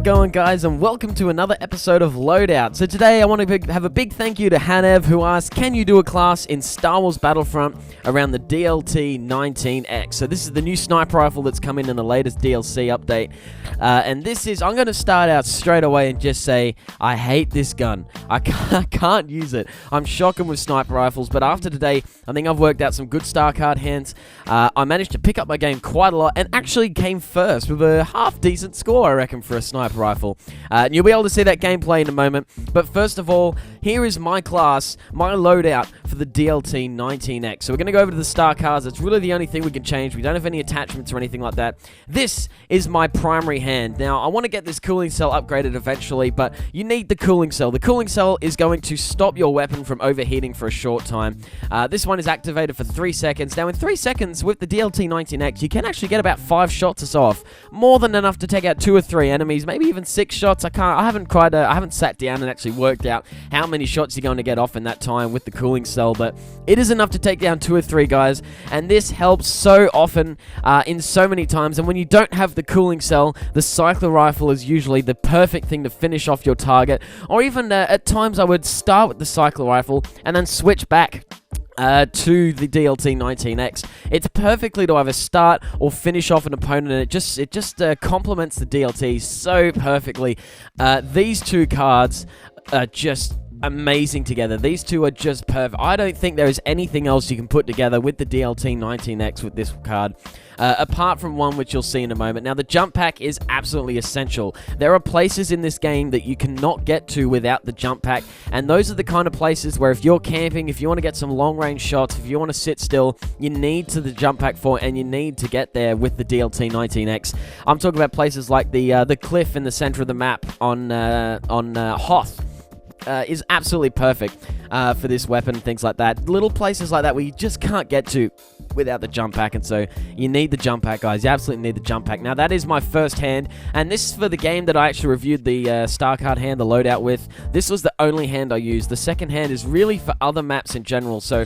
going, guys, and welcome to another episode of Loadout. So today I want to have a big thank you to Hanev, who asked, can you do a class in Star Wars Battlefront around the DLT-19X? So this is the new sniper rifle that's come in the latest DLC update. And this is, I'm going to start out straight away and just say, I hate this gun. I can't use it. I'm shocking with sniper rifles, but after today, I think I've worked out some good star card hands. I managed to pick up my game quite a lot and actually came first with a half-decent score, I reckon, for a sniper rifle. And you'll be able to see that gameplay in a moment. But first of all, here is my class, my loadout for the DLT-19X. So we're going to go over to the star cards. It's really the only thing we can change. We don't have any attachments or anything like that. This is my primary hand. Now, I want to get this cooling cell upgraded eventually, but you need the cooling cell. The cooling cell is going to stop your weapon from overheating for a short time. This one is activated for 3 seconds. Now, in 3 seconds, with the DLT-19X, you can actually get about 5 shots us off. More than enough to take out 2 or 3 enemies, maybe even 6 shots. I haven't sat down and actually worked out how many shots you're going to get off in that time with the cooling cell, but it is enough to take down 2 or 3 guys, and this helps so often in so many times. And when you don't have the cooling cell, the cycler rifle is usually the perfect thing to finish off your target, or even at times I would start with the cycler rifle and then switch back to the DLT-19X. It's perfectly to either start or finish off an opponent, and it just complements the DLT so perfectly. These two cards are just amazing together. These two are just perfect. I don't think there is anything else you can put together with the DLT-19X with this card, apart from one which you'll see in a moment. Now, the jump pack is absolutely essential. There are places in this game that you cannot get to without the jump pack, and those are the kind of places where if you're camping, if you want to get some long-range shots, if you want to sit still, you need the jump pack for, and you need to get there with the DLT-19X. I'm talking about places like the cliff in the center of the map on Hoth. Is absolutely perfect for this weapon and things like that. Little places like that where you just can't get to without the jump pack, and so you need the jump pack, guys. You absolutely need the jump pack. Now, that is my first hand, and this is for the game that I actually reviewed the star card hand, the loadout with. This was the only hand I used. The second hand is really for other maps in general, so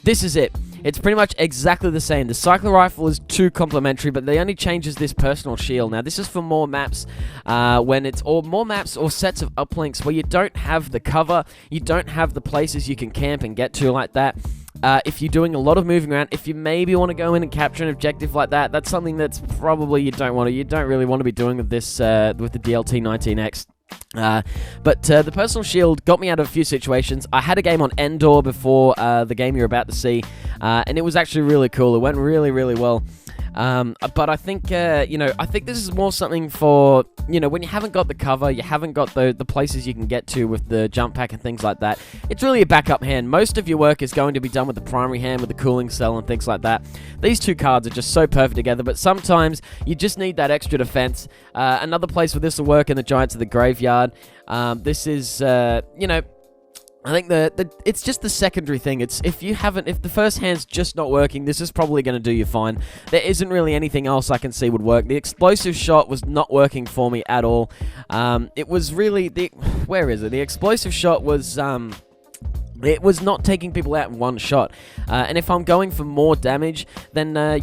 this is it. It's pretty much exactly the same. The cycler rifle is too complementary, but the only change is this personal shield. Now, this is for more maps, more maps or sets of uplinks where you don't have the cover, you don't have the places you can camp and get to like that. If you're doing a lot of moving around, if you maybe want to go in and capture an objective like that, that's something that's probably you don't really want to be doing with this with the DLT-19X. But the personal shield got me out of a few situations. I had a game on Endor before the game you're about to see, and it was actually really cool. It went really, really well. But I think, I think this is more something for, when you haven't got the cover, you haven't got the places you can get to with the jump pack and things like that. It's really a backup hand. Most of your work is going to be done with the primary hand, with the cooling cell and things like that. These two cards are just so perfect together, but sometimes you just need that extra defense. Another place where this will work in the Giants of the Graveyard. This is, I think it's just the secondary thing. It's if the first hand's just not working, this is probably going to do you fine. There isn't really anything else I can see would work. The explosive shot was not working for me at all. It was really where is it? The explosive shot was it was not taking people out in one shot, and if I'm going for more damage, then I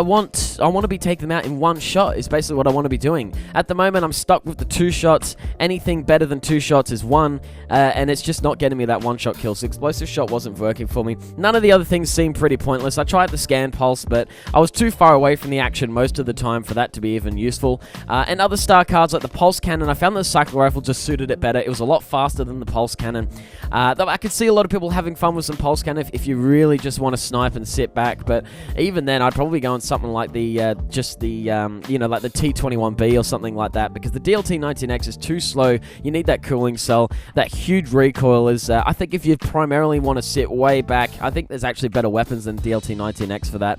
want to be taking them out in one shot. Is basically what I want to be doing. At the moment, I'm stuck with the 2 shots. Anything better than 2 shots is 1, and it's just not getting me that 1-shot kill. So explosive shot wasn't working for me. None of the other things seemed pretty pointless. I tried the scan pulse, but I was too far away from the action most of the time for that to be even useful. And other star cards like the pulse cannon, I found the cycler rifle just suited it better. It was a lot faster than the pulse cannon. Though I could see a lot of people having fun with some pulse cannon if you really just want to snipe and sit back, but even then I'd probably go on something like the like the T21B or something like that, because the DLT-19X is too slow. You need that cooling cell. That huge recoil is I think if you primarily want to sit way back, I think there's actually better weapons than DLT-19X for that.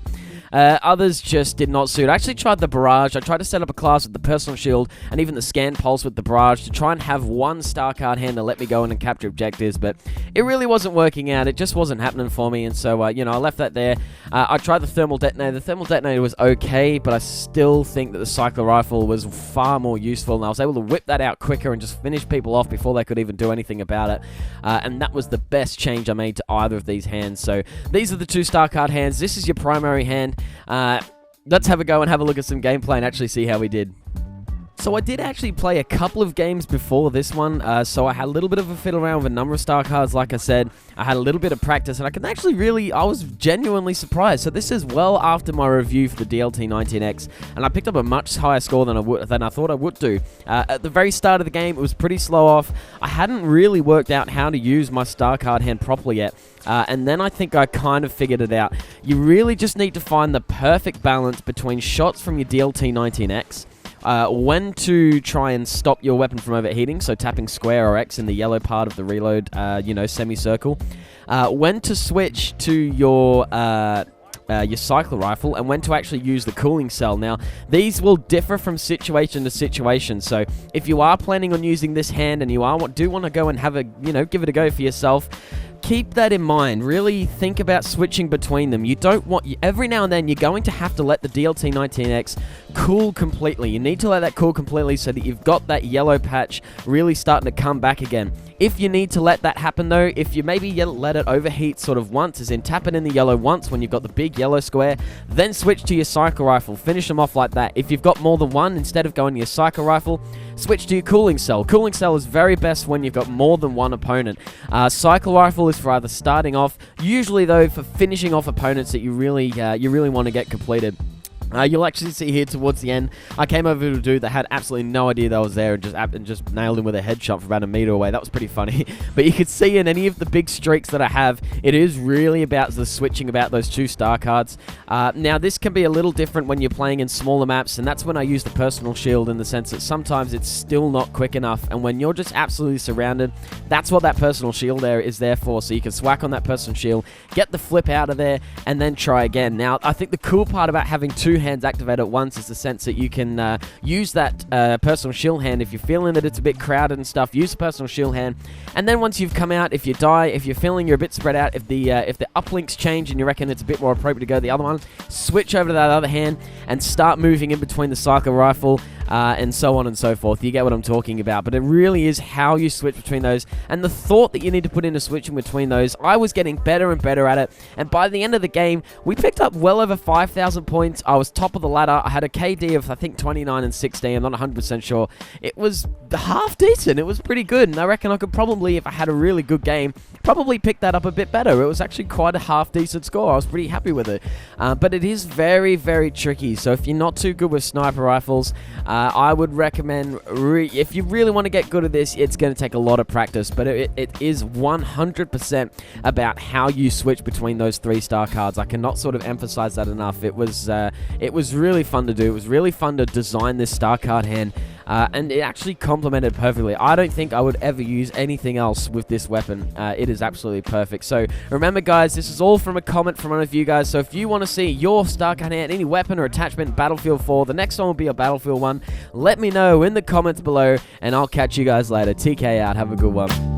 Others just did not suit. I actually tried the barrage. I tried to set up a class with the personal shield and even the scan pulse with the barrage to try and have one star card hand to let me go in and capture objectives, but it really wasn't working out. It just wasn't happening for me, and so I left that there. I tried the thermal detonator. The thermal detonator was okay, but I still think that the cycler rifle was far more useful, and I was able to whip that out quicker and just finish people off before they could even do anything about it. And that was the best change I made to either of these hands. So these are the 2 star card hands. This is your primary hand. Let's have a go and have a look at some gameplay and actually see how we did. So I did actually play a couple of games before this one, so I had a little bit of a fiddle around with a number of star cards, like I said. I had a little bit of practice, and I was genuinely surprised. So this is well after my review for the DLT-19X, and I picked up a much higher score than I thought I would do. At the very start of the game, it was pretty slow off. I hadn't really worked out how to use my star card hand properly yet. And then I think I kind of figured it out. You really just need to find the perfect balance between shots from your DLT-19X, when to try and stop your weapon from overheating, so tapping square or X in the yellow part of the reload, semicircle. When to switch to your cycler rifle, and when to actually use the cooling cell. Now, these will differ from situation to situation, so if you are planning on using this hand and you do want to go and have a, give it a go for yourself, keep that in mind. Really think about switching between them. You don't want... Every now and then, you're going to have to let the DLT-19X cool completely. You need to let that cool completely so that you've got that yellow patch really starting to come back again. If you need to let that happen, though, if you maybe let it overheat sort of once, as in tap it in the yellow once when you've got the big yellow square, then switch to your cycle rifle. Finish them off like that. If you've got more than one, instead of going to your cycle rifle, switch to your cooling cell. Cooling cell is very best when you've got more than one opponent. Cycle rifle is for either starting off, usually though for finishing off opponents that you really want to get completed. You'll actually see here towards the end, I came over to a dude that had absolutely no idea that I was there and just nailed him with a headshot from about a meter away. That was pretty funny. But you could see in any of the big streaks that I have, it is really about the switching about those two star cards. Now, this can be a little different when you're playing in smaller maps, and that's when I use the personal shield, in the sense that sometimes it's still not quick enough, and when you're just absolutely surrounded, that's what that personal shield there is there for, so you can swack on that personal shield, get the flip out of there, and then try again. Now, I think the cool part about having two hands activated at once is the sense that you can use that personal shield hand if you're feeling that it's a bit crowded and stuff. Use the personal shield hand, and then once you've come out, if you die, if you're feeling you're a bit spread out, if the uplinks change and you reckon it's a bit more appropriate to go the other one, switch over to that other hand and start moving in between the cycle rifle, and so on and so forth. You get what I'm talking about, but it really is how you switch between those and the thought that you need to put into switching between those. I was getting better and better at it, and by the end of the game, we picked up well over 5,000 points. I was top of the ladder. I had a KD of, I think, 29 and 16. I'm not 100% sure. It was half decent. It was pretty good, and I reckon I could probably, if I had a really good game, probably pick that up a bit better. It was actually quite a half decent score. I was pretty happy with it, but it is very, very tricky. So if you're not too good with sniper rifles, I would recommend, if you really want to get good at this, it's going to take a lot of practice, but it is 100% about how you switch between those 3-star cards. I cannot sort of emphasize that enough. It was really fun to do. It was really fun to design this star card hand, and it actually complemented perfectly. I don't think I would ever use anything else with this weapon. It is absolutely perfect. So remember, guys, this is all from a comment from one of you guys. So if you want to see your star card hand, any weapon or attachment in Battlefield 4, the next one will be a Battlefield one. Let me know in the comments below, and I'll catch you guys later. TK out. Have a good one.